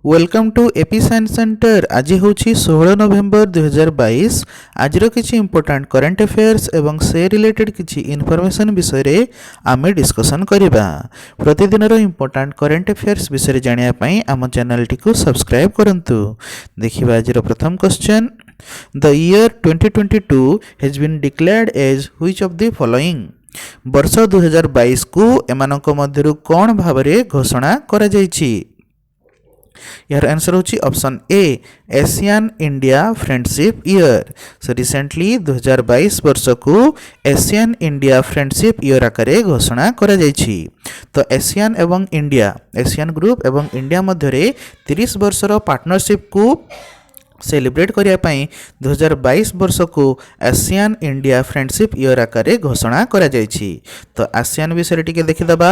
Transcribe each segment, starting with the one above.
Welcome to AP science centre. आज हूँ 16 नवेम्बर 2022। आज किसी इंपोर्टाट करेन्ट अफेयर्स एवं से रिलेटेड किसी इनफॉरमेशन विषय आमे डिस्कसन करिबा। प्रतिदिन इंपोर्टाट करेन्ट अफेयर्स विषय जानापी आम चैनल टी सब्सक्राइब करंतु। देखिबा आज प्रथम question. The year 2022 has been declared as which of the following. वर्ष 2022 को एमानक मध्यरु कौन भावरे घोषणा करा जायछि। यार आंसर होची option A Asian India friendship year. So recently 2022 वर्ष को एशियन इंडिया फ्रेंडशिप ईयर आकारे घोषणा करा जायछि। तो एशियन एवं इंडिया एशियन ग्रुप एवं इंडिया मध्यरे 30 वर्षर पार्टनरशिप को सेलिब्रेट करिया पई 2022 वर्ष को एशियन इंडिया फ्रेंडशिप ईयर आकारे घोषणा करा जायछि। तो आसियान विषय टिके देखिदबा।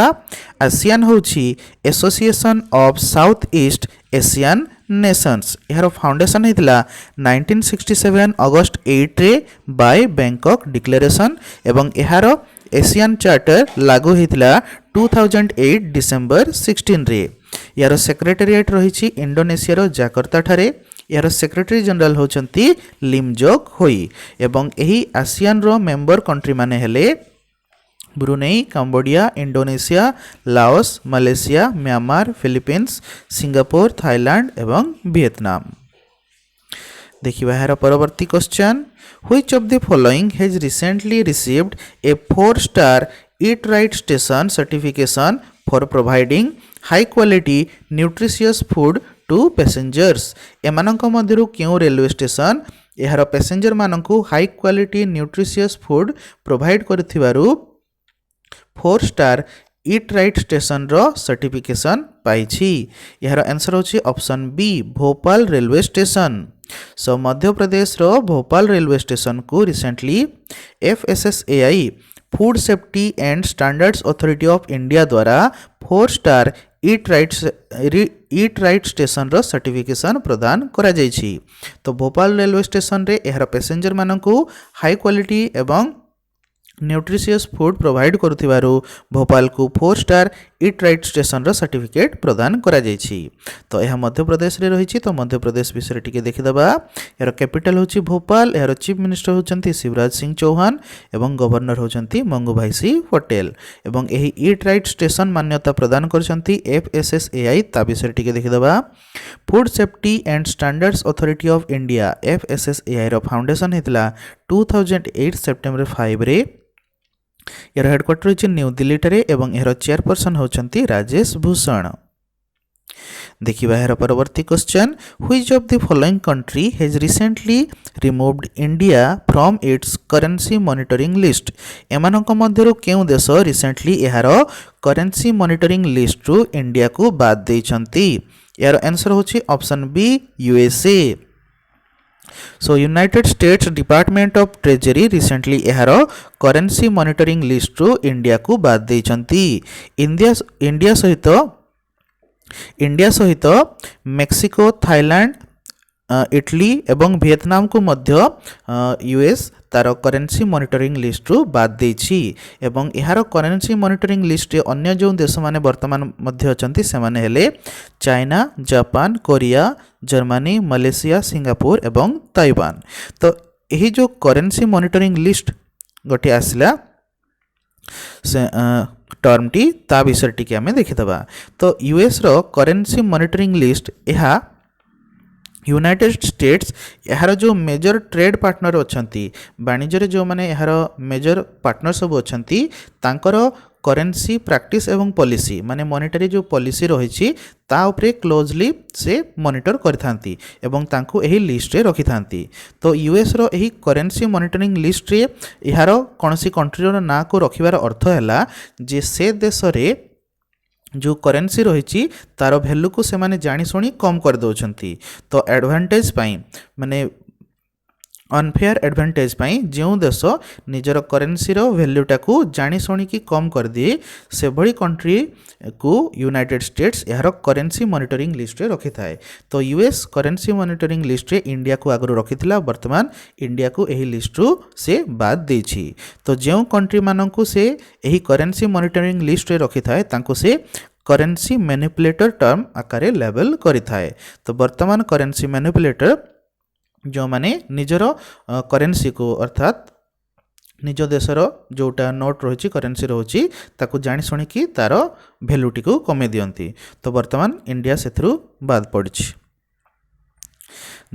आसियान होछि association of south east Asian nations. यार फाउंडेशन हेतिला 1967 अगस्त 8 रे बाय बैंकॉक डिक्लेरेशन एवं यार एशियन चार्टर लागू हेतिला 2008 डिसेंबर 16 रे। यार सेक्रेटेरिएट रही इंडोनेशिया जाकर्ता ठारे। यार सेक्रेटरी जनरल होचंती लिमजोक होई एवं एही आसियान रो मेंबर कंट्री माने हेले Brunei, Cambodia, Indonesia, Laos, Malaysia, Myanmar, Philippines, Singapore, Thailand एवं वियतनाम। देखिबा यार परवर्ती question. Which of the following has recently received a 4-स्टार eat right station certification for providing high quality nutritious food to passengers. एमानक मध्यरु क्यों railway station यार passenger मानकु high quality nutritious food provide करथिबारु 4-स्टार ईट राइट स्टेशन रो certification पाइछि। यार आंसर होछि option B Bhopal railway station. सो मध्य प्रदेश रो भोपाल रेलवे स्टेशन को recently FSSAI food safety and standards authority of India द्वारा 4-स्टार ईट राइट स्टेशन रो सर्टिफिकेशन प्रदान करा जायछि। तो भोपाल रेलवे स्टेशन रे एहर पैसेंजर मानकु हाई क्वालिटी एवं न्यूट्रिशियस फूड प्रोवाइड करुथिबारु भोपाल को 4-स्टार ईट राइट स्टेशन रो सर्टिफिकेट प्रदान करा जायछि। तो यह मध्य प्रदेश रे रहिछि। तो मध्य प्रदेश विषय टिके देखिदबा। यार कैपिटल होछि भोपाल। यार चीफ मिनिस्टर होचंती शिवराज सिंह चौहान एवं गवर्नर होचंती मंगूभाई सिंह पटेल एवं एही ईट राइट स्टेशन मान्यता प्रदान करचंती FSSAI। ता विषय टिके देखिदबा। Food safety and standards authority of India FSSAI रो फाउंडेशन हेतला 2008 सेप्टेम्बर 5 रे। यार हेडक्वार्टर होछि न्यू दिल्ली ठारे एवं यार चेयरपर्सन होचंती राजेश भूषण। देखिबा यार परवर्ती question. Which of the following country has recently removed India from its currency monitoring list. एमानक मध्यरु केउ देश रिसेंटली यार करेंसी मॉनिटरिंग लिस्ट रु इंडिया को बाद दैछंती। यार आंसर होछि option B USA। So United States Department of Treasury recently यार करेंसी मॉनिटरिंग लिस्ट रु इंडिया को बाद दैछंती। इंडिया सहित मेक्सिको, थाईलैंड, इटली एवं वियतनाम को मध्य US तार करेंसी मॉनिटरिंग लिस्ट रु बाद देछि एवं यार करेंसी मॉनिटरिंग लिस्ट रे अन्य जो देश माने वर्तमान मध्य अछंती से माने हेले China, Japan, Korea, Germany, Malaysia, Singapore एवं ताइवान। तो यही जो करेंसी मॉनिटरिंग लिस्ट गोटे आसला से टर्म टी ता विषय टी आमे देखिदबा। तो US रो करेंसी मॉनिटरिंग लिस्ट यह यूनाइटेड स्टेट्स यार जो मेजर ट्रेड पार्टनर अछंती वाणिज्य जो माने यार मेजर पार्टनर सब अछंती तांकर करेंसी प्रैक्टिस एवं पॉलिसी माने मॉनेटरी जो पॉलिसी रही ता उपरे क्लोजली से मॉनिटर करथांती एवं तांको एही लिस्ट रे रखिथांती। तो US रो एही करेंसी मॉनिटरिंग लिस्ट रे यार कोनसी कंट्री रो ना को रखिबार अर्थ हैला जे से देश रे जो करेंसी रही तार वैल्यू को से माने जानी शुणी कम कर दौरान। तो एडवांटेज पाई माने अनफेयर एडवांटेज पाई जो देश निजर करेंसी रो वैल्यूटा को जानी शुणी की कम कर दिए से भली कंट्री को यूनाइटेड स्टेट्स यार करेंसी मॉनिटरिंग लिस्ट रे रखि थाए। तो US करेंसी मॉनिटरिंग लिस्ट रे इंडिया को आगु रखिथिला वर्तमान इंडिया को एही लिस्ट रु से बाद देछि। तो जो कंट्री माननकु से एही करेंसी मॉनिटरिंग लिस्ट रे रखि थाए तांको से करेन्सी मैनिपुलेटर टर्म आकार लेबल करिथाए। तो वर्तमान करेन्सी मैनिपुलेटर जो माने निजर करेन्सी को अर्थात निज देशर जोटा नोट रही करेन्सी रोची ताकू जानी शुणिकी तार भैल्यूटी को कमे दियंती। तो वर्तमान इंडिया से बाद पड़ी।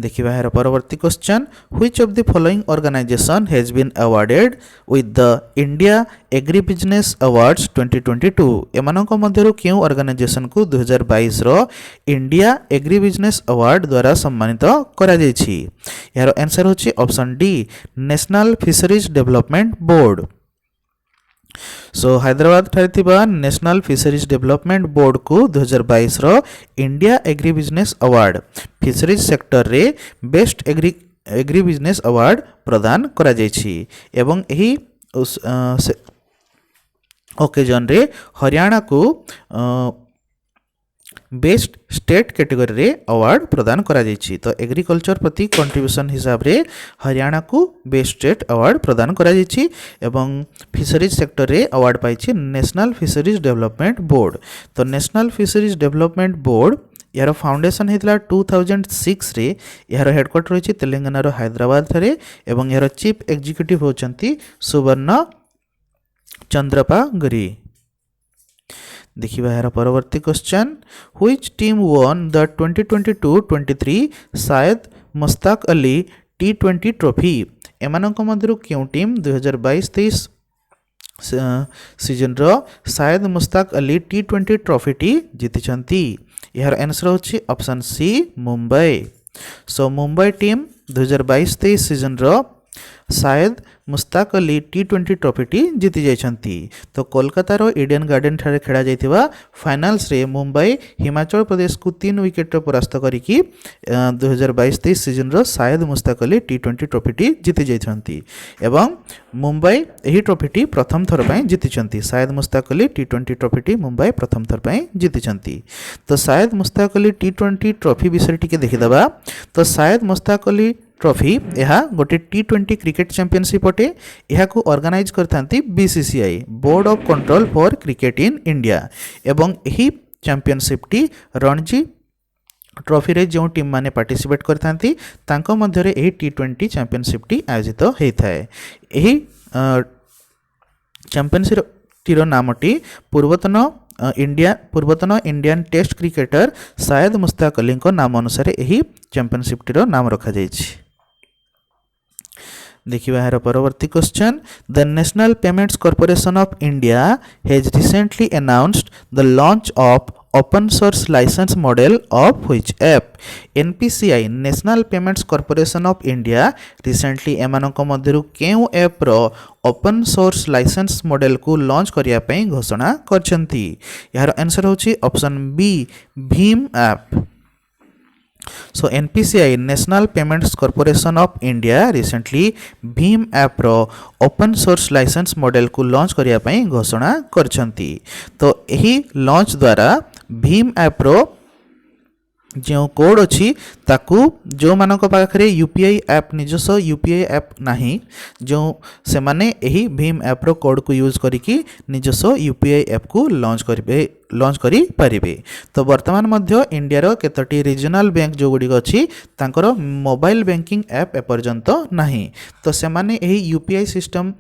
देखिए यार परवर्ती question, which of the following organisation has been awarded with the India agri business awards 2022। एमानक मध्यरु क्यों ऑर्गेनाइजेशन को 2022 रो इंडिया एग्री बिजनेस अवार्ड द्वारा सम्मानित करा जायछि। यार आंसर होछि option D National Fisheries Development Board. So Hyderabad ठारे थिबा नेशनल फिशरीज डेवलपमेंट बोर्ड को 2022 रो India agri business award fisheries sector रे बेस्ट एग्री बिजनेस अवार्ड प्रदान करा जायछि। एवं एही ओकेजन रे हरियाणा को बेस्ट स्टेट कैटेगरी रे अवार्ड प्रदान करा जायछि। तो एग्रीकल्चर प्रति कंट्रीब्यूशन हिसाब रे हरियाणा को बेस्ट स्टेट अवार्ड प्रदान करा जायछि। एवं फिशरीज सेक्टर रे अवार्ड पाइछि नेशनल फिशरीज डेवलपमेंट बोर्ड। तो नेशनल फिशरीज डेवलपमेंट बोर्ड यार फाउंडेशन होता 2006 रे। यार हेडक्वार्टर रही तेलंगाना हैदराबाद ठारे एवं यार चीफ एग्जीक्यूटिव होचंती सुवर्ण चंद्रपा गिरी। देखिए यार परवर्ती question, which team won the 2022-23 Syed Mushtaq Ali T20 trophy. एमानक मध्यरु क्यों टीम 2022-23 सीजन रो शायद मुश्ताक अली T20 ट्रॉफी टी जीतिछंती। यार आंसर होछि option C Mumbai. So Mumbai team 2022-23 season रो Syed Mushtaq Ali T20 trophy T जीति जाइछंती। तो कोलकातार ईडन गार्डन ठारे खेला जाइथिबा फाइनाल्स रे मुंबई हिमाचल प्रदेश को 3 विकेट परास्त करिकी 2022-23 सीजन रो Syed Mushtaq Ali T20 trophy T जीति जाइछंती। एवं मुंबई एही ट्रॉफी टी प्रथम थर पई जीतिछंती। शायद Mushtaq Ali T20 trophy T Mumbai प्रथम थर पई जीतिछंती। तो शायद मुश्ताक अली T20 ट्रॉफी विषय टिके देखिदबा। तो शायद मुश्ताक अली ट्रॉफी यह गोटे T20 क्रिकेट चैंपियनशिप अटे। यह को ऑर्गेनाइज करथांती BCCI board of control for cricket in India. एवं यही चैंपियनशिप टी रणजी ट्रॉफी रे जो टीम माने पार्टिसिपेट करथांती तांको मध्य रे एही T20 चैंपियनशिप टी आयोजित होइथाय। एही चैंपियनशिप टीर नामटी पूर्वतन इंडियन टेस्ट क्रिकेटर शायद मुश्ताक अली नाम अनुसार यही चैंपियनशिप टीर नाम रखा जायछि। देखिए यार परवर्ती question, the National Payments Corporation of India has recently announced the launch of open source licence model of which app. NPCI National Payments Corporation of India recently एमानक मध्यरु केउ ऐप रो ओपन सोर्स लाइसेंस मॉडल को launch करिया पई घोषणा करछंती। यार आंसर होछि ऑप्शन बी भीम app. So NPCI National Payments Corporation of India recently भीम ऐप रो ओपन सोर्स लाइसेंस मॉडल को लॉन्च करिया पई घोषणा करछंती। तो एही लॉन्च द्वारा भीम ऐप रो जो कोड अच्छी ताकू जो मानक पाखरे UPI ऐप निजस्व UPI ऐप नहीं जो से माने यही भीम ऐप रो कोड को यूज करिकी निजस्व UPI ऐप को लॉन्च करि पारिबे। तो वर्तमान मध्य इंडिया रो केतटी रीजनल बैंक जो गुडी अछि तांकर मोबाइल बैंकिंग ऐप एपर्यंत नहीं। तो से माने यही UPI सिस्टम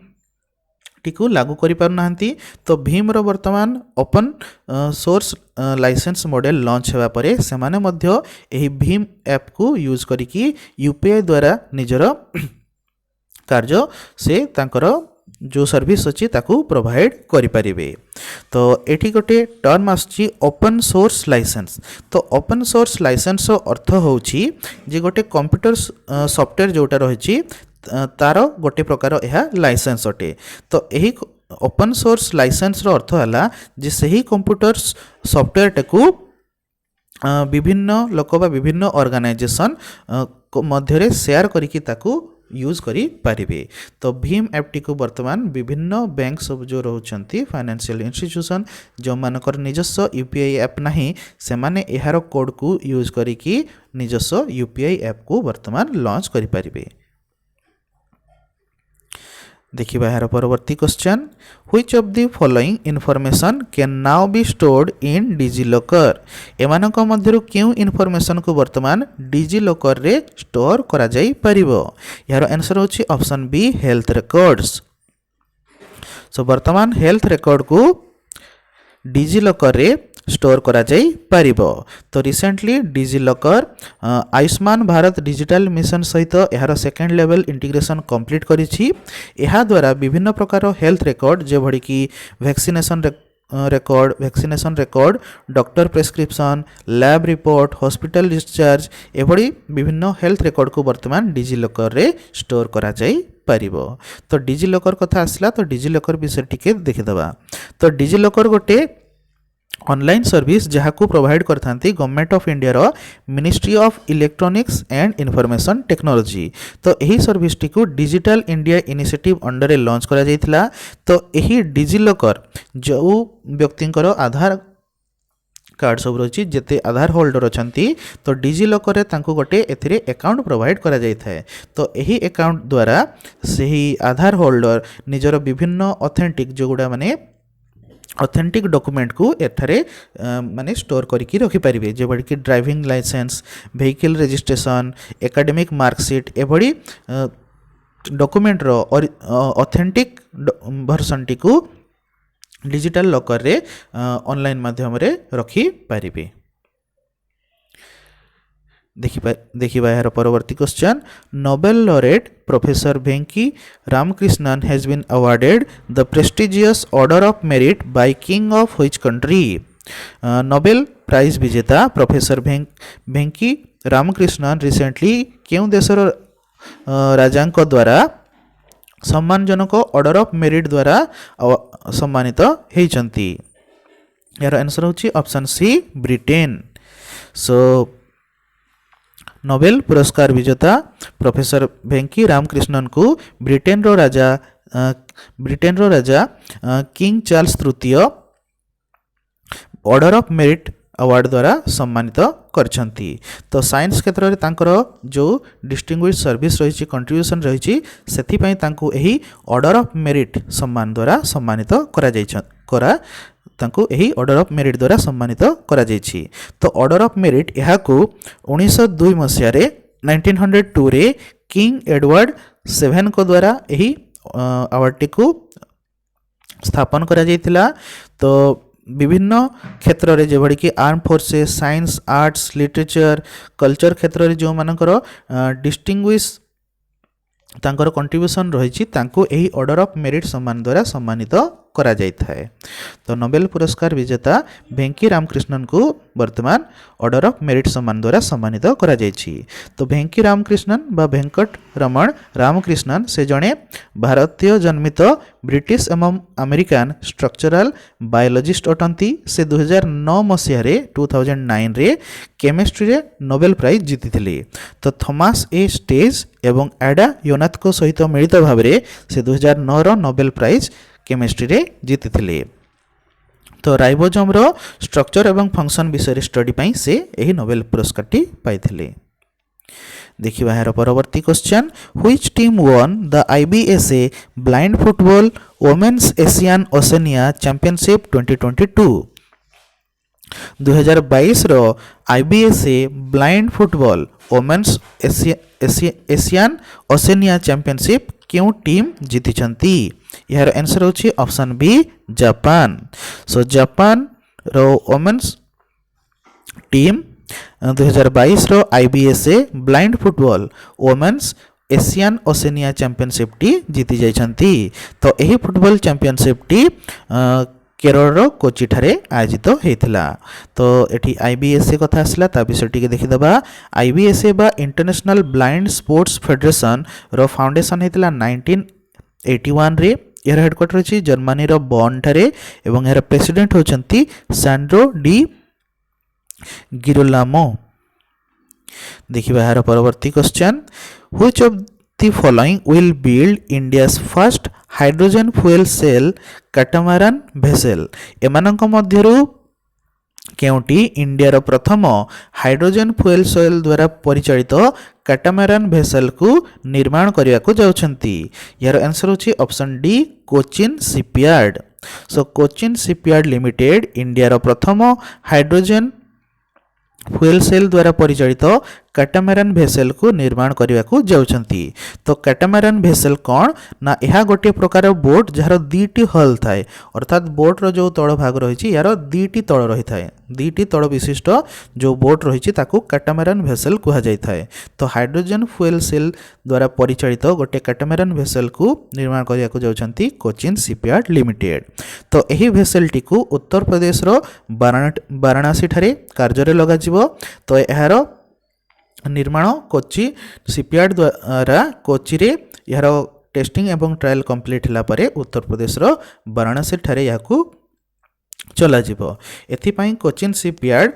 टीकू लागू करि पारु नाहंती। तो भीम रो वर्तमान open source licence model launch हेबा परे सेमाने मध्य एही भीम ऐप को यूज करिकी UPI द्वारा निजर कार्य से तांकर जो सर्विस अच्छी ताकू प्रोवाइड करि परिबे। तो एठी गोटे टर्म आछि ओपन सोर्स लाइसेंस। तो ओपन सोर्स लाइसेंस रो अर्थ होछि जे गोटे कंप्यूटर सॉफ्टवेयर जोटा रहिछि तार गोटे प्रकार यह लाइसेंस अटे। तो यही ओपन सोर्स लाइसेंस रो अर्थ है जे सही कंप्यूटर सॉफ्टवेयर टाकू विभिन्न लोक बा विभिन्न ऑर्गेनाइजेशन मध्य शेयर करिकी ताकू यूज करि पारिबे। तो भीम ऐप टी को वर्तमान विभिन्न बैंक सब जो रहउछंती फाइनेंशियल इंस्टीट्यूशन जो मानकर निजस्व UPI ऐप नहीं से माने एहार कोड को यूज करिकी निजस्व UPI ऐप को वर्तमान लॉन्च करि पारिबे। देखिबा यार परवर्ती question which of the following information can now be stored in DigiLocker एमानक मध्यरु केउ इनफॉरमेशन को वर्तमान डिजिलॉकर रे स्टोर करा जाई परिबो यार आंसर होची option B health records so वर्तमान हेल्थ रिकॉर्ड को डिजिलॉकर रे स्टोर करा जाई परिबो तो recently DigiLocker Ayushman Bharat digital mission सहित यार सेकेंड लेवल इंटीग्रेशन कंप्लीट करिछि एहा द्वारा विभिन्न प्रकार हेल्थ रिकॉर्ड जे भड़ी की vaccination record doctor prescription lab report hospital discharge एभली विभिन्न हेल्थ रिकॉर्ड को वर्तमान डिजिलॉकर रे स्टोर करा जाई परिबो तो डिजिलॉकर कथा आसला तो डिजिलॉकर विषय टिके देखिदबा तो डिजिलॉकर गोटे ऑनलाइन सर्विस जहाँ को प्रोवाइड करथांती गवर्नमेंट ऑफ इंडिया रो Ministry of Electronics and Information Technology तो यही सर्विस टी को Digital India initiative under launch करा जायतिला तो यही डिजिलॉकर जो व्यक्तिंकर आधार कार्ड सब रही जिते आधार होल्डर अच्छी तो डिजिलॉकर रे तांको गोटे एथिरे अकाउंट प्रोवाइड करा जायथाय तो यही अकाउंट द्वारा सही आधार होल्डर निजर विभिन्न ऑथेंटिक जो गुड़ा माने ऑथेंटिक डॉक्यूमेंट को एठारे माने स्टोर करके रखी पारिबे जे बड़ी कि driving licence vehicle registration academic marksheet एभली डॉक्यूमेंट रो और ऑथेंटिक वर्जन टी को डिजिटल लॉकर रे ऑनलाइन माध्यम रे रखी पारिबे देखिबा यार परवर्ती question Nobel laureate professor Venki Ramakrishnan has been awarded the prestigious Order of Merit by King of which country Nobel prize विजेता प्रोफेसर भेंकी रामकृष्णन रिसेंटली केउ देशर राजांक द्वारा सम्मानजनक ऑर्डर ऑफ मेरिट द्वारा सम्मानित होइचंती यार आंसर होची ऑप्शन सी ब्रिटेन सो नोबेल पुरस्कार विजेता प्रोफेसर भेंकी रामकृष्णन को ब्रिटेन रो राजा किंग चार्ल्स तृतीय ऑर्डर ऑफ मेरिट अवार्ड द्वारा सम्मानित करछंती तो साइंस क्षेत्र में तांकर जो डिस्टिंग्विश सर्विस रही कंट्रीब्यूशन रही सेथि पई तांको एही ऑर्डर ऑफ मेरिट सम्मान द्वारा सम्मानित करा तांको एही ऑर्डर ऑफ मेरिट द्वारा सम्मानित करा जायछि तो ऑर्डर ऑफ मेरिट यहा को 1902 मसिया रे 1902 रे किंग एडवर्ड 7 को द्वारा एही अवार्ड टी को स्थापन करा जायतिला तो विभिन्न क्षेत्र रे जेभडी कि arm forces science arts literature culture क्षेत्र रे जो मानकर डिस्टिंग्विश तांकर कंट्रीब्यूशन रही तांको एही ऑर्डर ऑफ मेरिट सम्मान द्वारा सम्मानित करा जायथाय तो नोबेल पुरस्कार विजेता भेंकी रामकृष्णन को वर्तमान ऑर्डर ऑफ मेरिट सम्मान द्वारा सम्मानित करा जायछि तो भेंकी रामकृष्णन बा वेंकट रमण रामकृष्णन से जड़े भारतीय जन्मित ब्रिटिश एवं अमेरिकान स्ट्रक्चरल बायोलॉजिस्ट अटंती से 2009 मसीह रे 2009 रे केमिस्ट्री रे नोबेल प्राइज जीतिथिले तो थॉमस ए स्टेज एवं एडा योनाथको सहित मिलित भाव रे से 2009 रो नोबेल प्राइज केमिस्ट्री रे जीतिथिले तो राइबोसोम रो स्ट्रक्चर एवं फंक्शन विषय स्टडी पाई से एही नोबेल पुरस्कार टी पाइथिले देखिबा यार परवर्ती question which team won the IBSA blind football women's Asian Oceania championship 2022 2022 रो IBSA blind football women's Asian Oceania championship क्यों टीम जीतिछंती यार आंसर होची option B Japan so Japan रो वुमेन्स टीम 2022 रो IBSA blind football women's Asian Oceania championship टी जीति जाइछंती तो एही फुटबॉल चैंपियनशिप टी केरल कोची ठारे आयोजित होता तो ये आईबीएसए कथा आसला ता विषय टी देखीदबा आईबीएसए बा इंटरनेशनल ब्लाइंड स्पोर्ट्स फेडरेशन रो फाउंडेशन होता 1981 रे यार हेडक्वार्टर अछि जर्मनी रो बॉन ठारे एवं यार प्रेसिडेंट होचंती सैंड्रो डी गिरोलामो देखिबा यार परवर्ती question which of the following will build India's first hydrogen fuel cell catamaran vessel एमानक मध्यरु କେଉଁଟି ଇଣ୍ଡିଆର ପ୍ରଥମ ହାଇଡ୍ରୋଜେନ୍ ଫୁଏଲ୍ ସେଲ୍ ଦ୍ୱାରା ପରିଚାଳିତ କାଟାମାରାନ୍ ଭେସେଲ୍କୁ ନିର୍ମାଣ କରିବାକୁ ଯାଉଛନ୍ତି? ଏହାର ଆନ୍ସର ହେଉଛି option d Cochin shipyard. So Cochin shipyard limited ଇଣ୍ଡିଆର ପ୍ରଥମ ହାଇଡ୍ରୋଜେନ୍ ଫୁଏଲ୍ ସେଲ୍ ଦ୍ୱାରା ପରିଚାଳିତ କାଟାମାରାନ୍ ଭେସେଲ୍କୁ ନିର୍ମାଣ କରିବାକୁ ଯାଉଛନ୍ତି। ତ କାଟାମାରାନ୍ ଭେସେଲ୍ କ'ଣ ନା ଏହା ଗୋଟିଏ ପ୍ରକାର ବୋଟ୍ ଯାହାର ଦୁଇଟି ହଲ୍ ଥାଏ, ଅର୍ଥାତ୍ ବୋଟ୍ର ଯେଉଁ ତଳ ଭାଗ ରହିଛି ଏହାର ଦୁଇଟି ତଳ ରହିଥାଏ। ଦୁଇଟି ତଳ ବିଶିଷ୍ଟ ଯେଉଁ ବୋଟ୍ ରହିଛି ତାକୁ କାଟାମାରାନ୍ ଭେସେଲ୍ କୁହାଯାଇଥାଏ। ତ ହାଇଡ୍ରୋଜେନ୍ ଫୁଏଲ୍ ସେଲ୍ ଦ୍ୱାରା ପରିଚାଳିତ ଗୋଟିଏ କାଟାମାରାନ୍ ଭେସେଲ୍କୁ ନିର୍ମାଣ କରିବାକୁ ଯାଉଛନ୍ତି କୋଚିନ୍ ସିପୟାର୍ଡ ଲିମିଟେଡ୍। ତ ଏହି ଭେସେଲ୍ଟିକୁ ଉତ୍ତରପ୍ରଦେଶର ବାରାଣାସୀଠାରେ କାର୍ଯ୍ୟରେ ଲଗାଯିବ। ତ ଏହାର ନିର୍ମାଣ କୋଚି ସିପୟାର୍ଡ ଦ୍ୱାରା କୋଚିରେ ଏହାର ଟେଷ୍ଟିଂ ଏବଂ ଟ୍ରାଏଲ୍ କମ୍ପ୍ଲିଟ୍ ହେଲା ପରେ ଉତ୍ତରପ୍ରଦେଶର ବାରାଣାସୀ ଠାରେ ଏହାକୁ ଚଲାଯିବ। ଏଥିପାଇଁ Cochin shipyard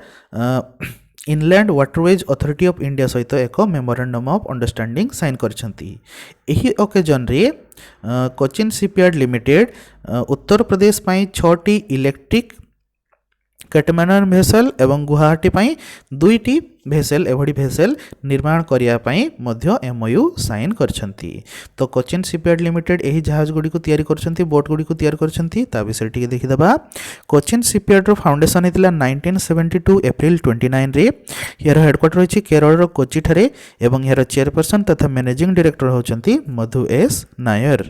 inland waterways authority of India ସହିତ ଏକ ମେମୋରାଣ୍ଡମ୍ ଅଫ୍ ଅଣ୍ଡରଷ୍ଟାଣ୍ଡିଂ ସାଇନ୍ କରିଛନ୍ତି। ଏହି ଅକେଜନରେ କୋଚିନ୍ ସିପୟାର୍ଡ ଲିମିଟେଡ୍ ଉତ୍ତରପ୍ରଦେଶ ପାଇଁ 6ଟି ଇଲେକ୍ଟ୍ରିକ୍ କାଟାମାରାନ୍ ଭେସେଲ୍ ଏବଂ ଗୁଆହାଟୀ ପାଇଁ 2ଟି ଭେସେଲ୍ ଏଭଳି ଭେସେଲ୍ ନିର୍ମାଣ କରିବା ପାଇଁ ମଧ୍ୟ MOU ସାଇନ୍ କରିଛନ୍ତି। ତ କୋଚିନ୍ ସିପୟାର୍ଡ ଲିମିଟେଡ୍ ଏହି ଜାହାଜ ଗୁଡ଼ିକୁ ତିଆରି କରିଛନ୍ତି, ବୋଟ୍ ଗୁଡ଼ିକୁ ତିଆରି କରିଛନ୍ତି, ତା ବିଷୟରେ ଟିକେ ଦେଖିଦେବା। କୋଚିନ୍ ସିପୟାର୍ଡର ଫାଉଣ୍ଡେସନ୍ ହେଇଥିଲା 1972 ଏପ୍ରିଲ 29ରେ। ଏହାର ହେଡ଼କ୍ୱାର୍ଟର ରହିଛି କେରଳର କୋଚିଠାରେ ଏବଂ ଏହାର ଚେୟାରପର୍ସନ୍ ତଥା ମ୍ୟାନେଜିଂ ଡିରେକ୍ଟର ହେଉଛନ୍ତି ମଧୁ ଏସ୍ ନାୟର।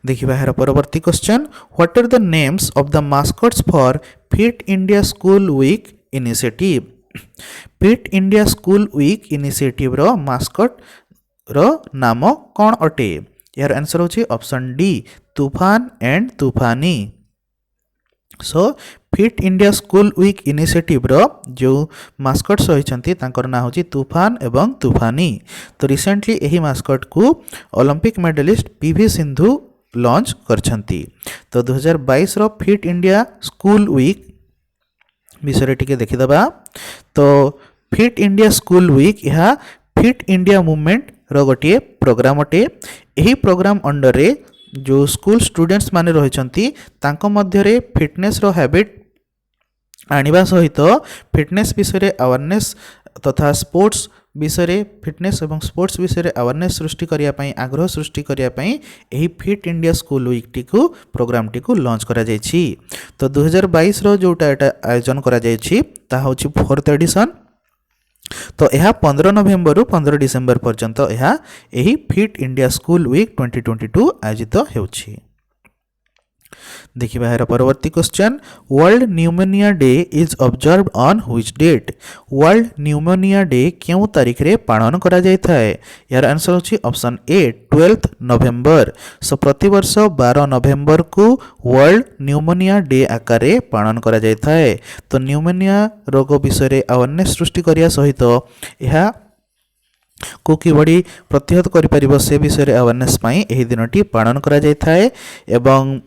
देखिए यार परवर्ती question, what are the names of the mascots for Fit India school Week initiative? Fit India school Week initiative रो मास्कट रो नाम कौन अटे? यार आंसर होची option D Toofan and Toofani. So Fit India school Week initiative रो जो मास्कट्स रही तांकर ना होची तूफान एवं तूफानी। तो रिसेंटली यही मास्कट को Olympic medallist PV Sindhu launch करछंती। तो 2022 रो फिट इंडिया स्कूल वीक विषय टिके देखिदबा। तो फिट इंडिया स्कूल वीक यह फिट इंडिया मूवमेंट रो गोटे प्रोग्राम अटे। यही प्रोग्राम अंडर रे जो स्कूल स्टूडेंट्स माने रहिछंती तांको मध्य रे फिटनेस रो हैबिट आनिबा सहित फिटनेस विषय अवेयरनेस तथा स्पोर्ट्स विषय फिटनेस और स्पोर्ट्स विषय अवेयरनेस सृष्टि करने आग्रह सृष्टि करने यही फिट इंडिया स्कूल वीक टी प्रोग्राम टी लॉन्च करा जायछि। तो 2022 रो जोटा आयोजन करा जायछि ता होछि 4th एडिशन। तो यह 15 नवेम्बर रु 15 डिसेम्बर पर्यंत यही फिट इंडिया स्कूल वीक 2022 आयोजित होछि। देखिए यार परवर्ती question, world pneumonia day is observed on which date? World pneumonia day क्यों तारीख रे पालन करा जाय थाए? यार आंसर होछि ऑप्शन ए 12th नवेम्बर। सो प्रति वर्ष 12 नवेम्बर को वर्ल्ड न्यूमोनिया डे आकार पालन करा जाय थाए। तो न्यूमोनिया रोग विषय रे अवेयरनेस सृष्टि करिया सहित यह को किबड़ी प्रतिहत करि परिबो से विषय रे अवेयरनेस पई एही दिनटी पालन करा जाय थाए। एवं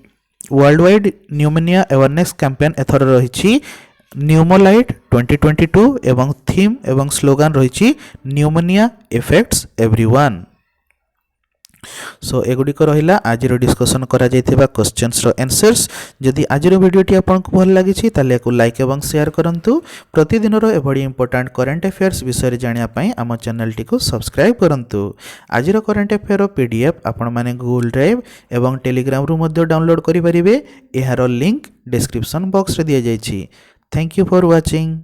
world wide pneumonia awareness campaign एथर रही न्यूमोलाइट 2022 एवं थीम एवं स्लोगान रही न्यूमोनिया इफेक्ट्स एवरीवन। सो एगुड़िक रहा आज डिस्कसन करा जायथिबा क्वेश्चंस रो आंसर्स। जदि आज वीडियोटी आपको भल लगी ताले को लाइक एवं शेयर करंतु। प्रतिदिन एभली इंपोर्टेंट करंट अफेयर्स विषय जानिया पई आम चैनल टी को सब्सक्राइब करंतु। आज करंट अफेयर PDF आपण माने गूगल ड्राइव एवं टेलीग्राम रु मध्य डाउनलोड करि परिबे। एहार लिंक डिस्क्रिप्शन बॉक्स रे दिया जायछि। Thank you for watching.